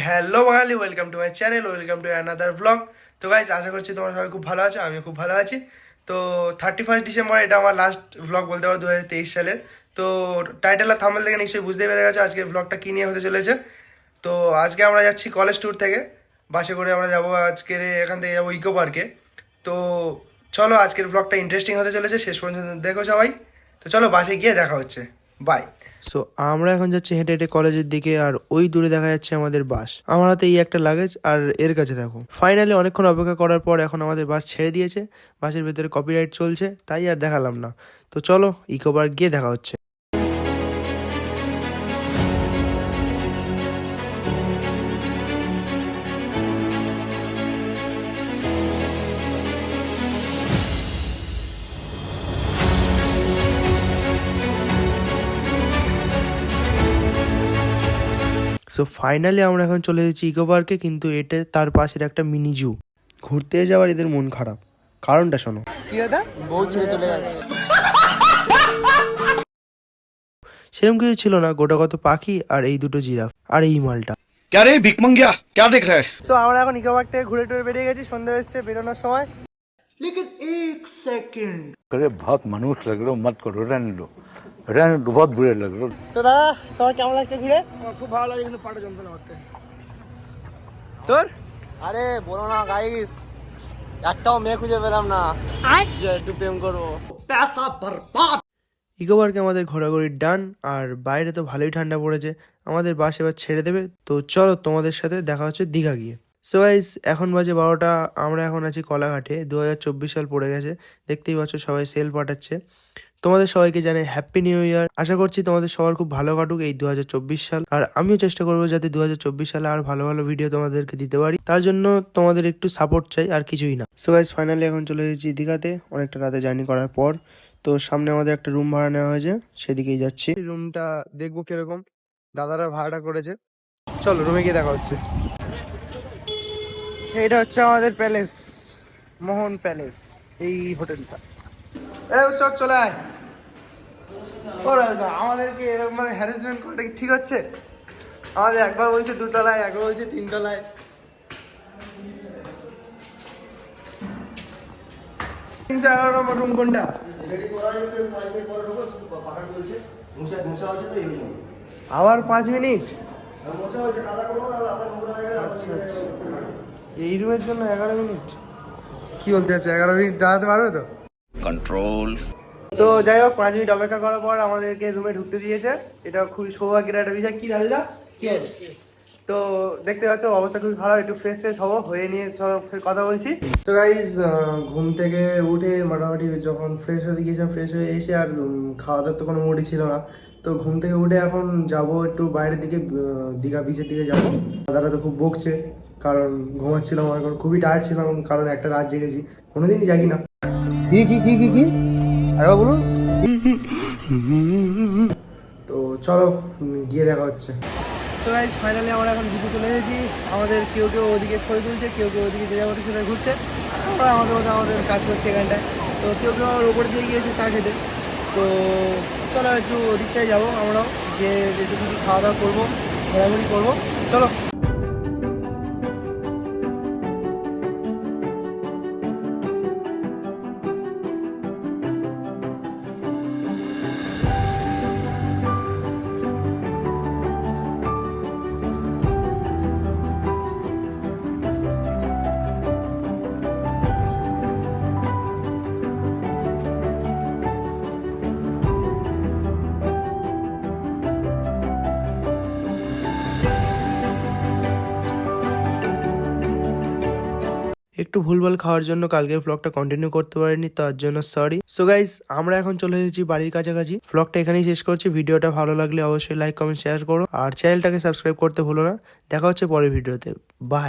Hello Bangali, welcome to my channel, welcome to another vlog. তো guys, আশা করছি তোমরা সবাই খুব ভালো আছো, আমিও খুব ভালো আছি। তো 31 ডিসেম্বর এটা আমার লাস্ট ব্লগ বলতে পারো 2023 সালের। তো টাইটেল আর থাম্বনেল থেকে নিশ্চয়ই বুঝতে পেরে গেছো আজকে ব্লগটা কী নিয়ে হতে চলেছে। তো আজকে আমরা যাচ্ছি কলেজ ট্যুর থেকে, বাসে করে আমরা যাবো আজকে, এখান থেকে যাবো ইকো পার্কে। তো চলো, আজকের ব্লগটা ইন্টারেস্টিং হতে চলেছে, শেষ পর্যন্ত দেখো সবাই। তো চলো, বাসে গিয়ে দেখা হচ্ছে, বাই। সো আমরা এখন যাচ্ছি হেঁটে হেঁটে কলেজের দিকে, আর ওই দূরে দেখা যাচ্ছে আমাদের বাস। আমার হাতে এই একটা লাগেজ, আর এর কাছে দেখো। ফাইনালি অনেকক্ষণ অপেক্ষা করার পর এখন আমাদের বাস ছেড়ে দিয়েছে। বাসের ভেতরে কপিরাইট চলছে, তাই আর দেখালাম না। তো চলো, ইকো পার্ক গিয়ে দেখা হচ্ছে। সো ফাইনালি আমরা এখন চলে এসেছি ইকো পার্কে, কিন্তু এটা তার পাশের একটা মিনি জু। ঘুরতে যাওয়ার এদের মন খারাপ, কারণটা শোনো। কি দাদা বউ ছেড়ে চলে গেছে। সেরকম কিছু ছিল না, গোটা কত পাখি আর এই দুটো জিরাফ আর এই মালটা। क्या रे भिकमंगिया क्या देख रहा है। সো আমরা এখন ইকো পার্ক থেকে ঘুরে টুরে বেরিয়ে গেছি, সন্ধ্যা এসছে বেরোনোর সময়। अरे बहुत मनुष्य लग रहे हो, मत करो, रहने दो बहुत बुरे लग रहे हो। তো দাদা, তোমার কেমন লাগছে ঘুরে? আমার খুব ভালো লাগে, কিন্তু পাটা যন্ত্রণা করতে। তোর? আরে বলো না গাইস, একটাও মেয়ে খুঁজে পেলাম না যে একটু প্রেম করবো। ইকো পার্কে আমাদের ঘোরাঘুরির ডান, আর বাইরে তো ভালোই ঠান্ডা পড়েছে। আমাদের বাস এবার ছেড়ে দেবে। তো চলো, তোমাদের সাথে দেখা হচ্ছে দীঘা গিয়ে। সো গাইস, এখন বাজে 12টা। আমরা এখন আছি কলাঘাটে। 2024 সাল পড়ে গেছে, দেখতেই পাচ্ছ সবাই সেল পাঠাচ্ছে। তোমাদের সবাইকে জানাই হ্যাপি নিউ ইয়ার। আশা করছি তোমাদের সবার খুব ভালো কাটুক এই 2024 সাল। আর আমিও চেষ্টা করবো যাতে 2024 সালে আর ভালো ভালো ভিডিও তোমাদেরকে দিতে পারি। তার জন্য তোমাদের একটু সাপোর্ট চাই, আর কিছুই না। সো গাইস, ফাইনালি এখন চলে এসেছি দীঘাতে, অনেকটা রাতে জার্নি করার পর। তো সামনে আমাদের একটা রুম ভাড়া নেওয়া হয়েছে, সেদিকেই যাচ্ছি। রুমটা দেখবো কিরকম, দাদারা ভাড়াটা করেছে। চলো, রুমে গিয়ে দেখা হচ্ছে। এটা হচ্ছে আমাদের প্যালেস, মোহন প্যালেস, এই হোটেলটা। সব চলে আয়। আমাদেরকে এরকম ভাবে হ্যারাসমেন্ট করাটা কি ঠিক হচ্ছে? আমাদের একবার বলছে 2তলায়, একবার বলছে 3তলায়। 311 নম্বর রুম কোনটা? আবার 5 মিনিট? আচ্ছা আচ্ছা, এই রুমের জন্য 11 মিনিট? কি বলতে চাচ্ছে, 11 মিনিট দাঁড়াতে পারবে তো? कंट्रोल। তো যাই হোক, 5 মিনিট অপেক্ষা করার পর আমাদেরকে রুমে ঢুকতে দিয়েছে। এটা খুবই সৌভাগ্যের একটা বিষয়। কি দাদা? তো দেখতে পাচ্ছ অবস্থা খুবই খারাপ, একটু ফ্রেশ ট্রেশ হবো, হয়ে নিয়ে চলো ফের কথা বলছি। তো গাইজ, ঘুম থেকে উঠে মোটামুটি যখন ফ্রেশ হয়ে গিয়েছিলাম, ফ্রেশ হয়ে এসে আর খাওয়া দাওয়ার তো কোনো মুডই ছিল না। তো ঘুম থেকে উঠে এখন যাব একটু বাইরের দিকে, দীঘা বিচের দিকে যাবো। দাদারা তো খুব বকছে, কারণ ঘুমাচ্ছিলাম, এখন খুবই টায়ার্ড ছিলাম, কারণ একটা রাত জেগেছি, কোনোদিনই জাগি না। কি আরে বলুন। তো চলো, গিয়ে দেখা হচ্ছে। সো গাইস, ফাইনালি আমরা এখন ঘুরতে চলে এসেছি। আমাদের কেউ কেউ ওদিকে ছবি তুলছে, কেউ কেউ ওদিকে যে যাওয়ার সাথে ঘুরছে, আমরা আমাদের মতো আমাদের কাজ করছি এখানটায়। তো কেউ কেউ আবার ওপরে দিয়ে গিয়েছে চা খেতে। তো চলো একটু ওদিকটায় যাবো, আমরাও গিয়ে একটু কিছু খাওয়া দাওয়া করবো, ঘোরাঘুরি করবো। চলো। একটু ভুলভাল খাওয়ার জন্য কালকের ব্লগটা কন্টিনিউ করতে পারিনি, তার জন্য সরি। সো গাইস, আমরা এখন চলে এসেছি বাড়ির কাছাকাছি। ব্লগটা এখানেই শেষ করছি। ভিডিওটা ভালো লাগলে অবশ্যই লাইক কমেন্ট শেয়ার করো, আর চ্যানেলটাকে সাবস্ক্রাইব করতে ভুলো না। দেখা হচ্ছে পরের ভিডিওতে, বাই।